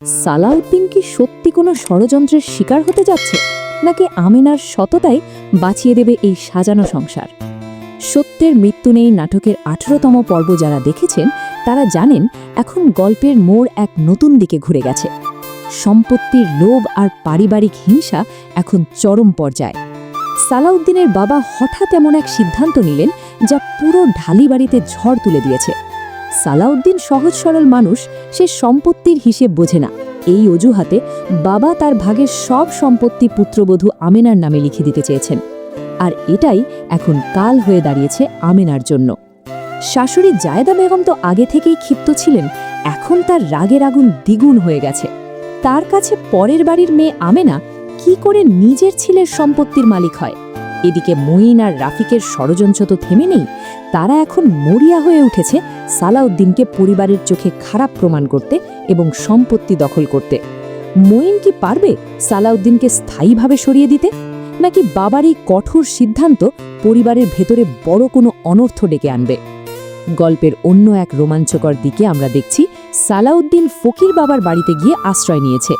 সালাউদ্দিন কি সত্যি কোনো ষড়যন্ত্রের শিকার হতে যাচ্ছে, নাকি আমিনার সততাই বাঁচিয়ে দেবে এই সাজানো সংসার? সত্যের মৃত্যু নেই নাটকের 18তম পর্ব যারা দেখেছেন তারা জানেন এখন গল্পের মোড় এক নতুন দিকে ঘুরে গেছে। সম্পত্তির লোভ আর পারিবারিক হিংসা এখন চরম পর্যায়ে। সালাউদ্দিনের বাবা হঠাৎ এমন এক সিদ্ধান্ত নিলেন যা পুরো ঢালিবাড়িতে ঝড় তুলে দিয়েছে। সালাউদ্দিন সহজ সরল মানুষ, সে সম্পত্তির হিসেব বোঝে না। এই অজুহাতে বাবা তার ভাগের সব সম্পত্তি পুত্রবধূ আমেনার নামে লিখে দিতে চেয়েছেন। আর এটাই এখন কাল হয়ে দাঁড়িয়েছে আমেনার জন্য। শাশুড়ি জায়েদা বেগম তো আগে থেকেই ক্ষিপ্ত ছিলেন, এখন তার রাগের আগুন দ্বিগুণ হয়ে গেছে। তার কাছে পরের বাড়ির মেয়ে আমেনা কি করে নিজের ছেলের সম্পত্তির মালিক হয়? এদিকে মঈন আর রাফিকের ষড়যন্ত্র তো থেমে নেই, তারা এখন মরিয়া হয়ে উঠেছে সালাউদ্দিনকে পরিবারের চোখে খারাপ প্রমাণ করতে এবং সম্পত্তি দখল করতে। মঈন কি পারবে সালাউদ্দিনকে স্থায়ীভাবে সরিয়ে দিতে, নাকি বাবার এই কঠোর সিদ্ধান্ত পরিবারের ভেতরে বড় কোনো অনর্থ ডেকে আনবে? গল্পের অন্য এক রোমাঞ্চকর দিকে আমরা দেখছি সালাউদ্দিন ফকির বাবার বাড়িতে গিয়ে আশ্রয় নিয়েছে,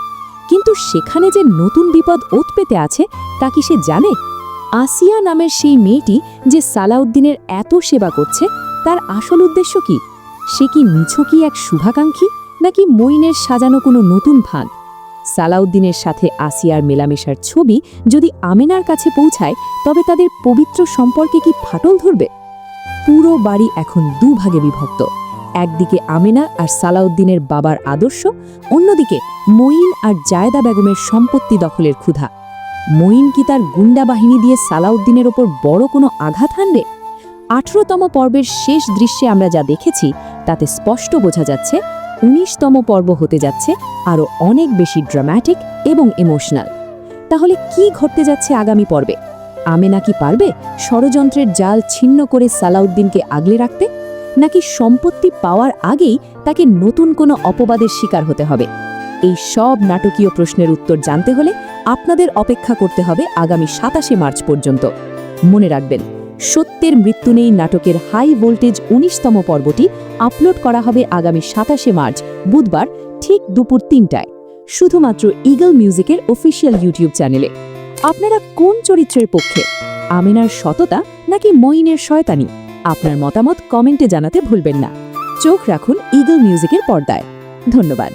কিন্তু সেখানে যে নতুন বিপদ ওত পেতে আছে তা কি সে জানে? আসিয়া নামের সেই মেয়েটি যে সালাউদ্দিনের এত সেবা করছে, তার আসল উদ্দেশ্য কি? সে কি নিছকই এক শুভাকাঙ্ক্ষী, নাকি মঈনের সাজানো কোনো নতুন ফাঁদ? সালাউদ্দিনের সাথে আসিয়ার মেলামেশার ছবি যদি আমেনার কাছে পৌঁছায়, তবে তাদের পবিত্র সম্পর্কে কি ফাটল ধরবে? পুরো বাড়ি এখন দুভাগে বিভক্ত। একদিকে আমেনা আর সালাউদ্দিনের বাবার আদর্শ, অন্যদিকে মঈন আর জায়েদা বেগমের সম্পত্তি দখলের ক্ষুধা। মঈন কি তার গুন্ডা বাহিনী দিয়ে সালাউদ্দিনের ওপর বড় কোনো আঘাত হানবে? 18তম পর্বের শেষ দৃশ্যে আমরা যা দেখেছি তাতে স্পষ্ট বোঝা যাচ্ছে 19তম পর্ব হতে যাচ্ছে আরও অনেক বেশি ড্রামাটিক এবং ইমোশনাল। তাহলে কি ঘটতে যাচ্ছে আগামী পর্বে? আমেনা কি পারবে ষড়যন্ত্রের জাল ছিন্ন করে সালাউদ্দিনকে আগলে রাখতে, নাকি সম্পত্তি পাওয়ার আগেই তাকে নতুন কোনো অপবাদের শিকার হতে হবে? এই সব নাটকীয় প্রশ্নের উত্তর জানতে হলে আপনাদের অপেক্ষা করতে হবে আগামী 27শে মার্চ পর্যন্ত। মনে রাখবেন, সত্যের মৃত্যু নেই নাটকের হাই ভোল্টেজ 19তম পর্বটি আপলোড করা হবে আগামী 27শে মার্চ বুধবার ঠিক দুপুর 3টায়, শুধুমাত্র ঈগল মিউজিকের অফিসিয়াল ইউটিউব চ্যানেলে। আপনারা কোন চরিত্রের পক্ষে, আমেনার সততা নাকি মঈনের শয়তানি? আপনার মতামত কমেন্টে জানাতে ভুলবেন না। চোখ রাখুন ঈগল মিউজিকের পর্দায়। ধন্যবাদ।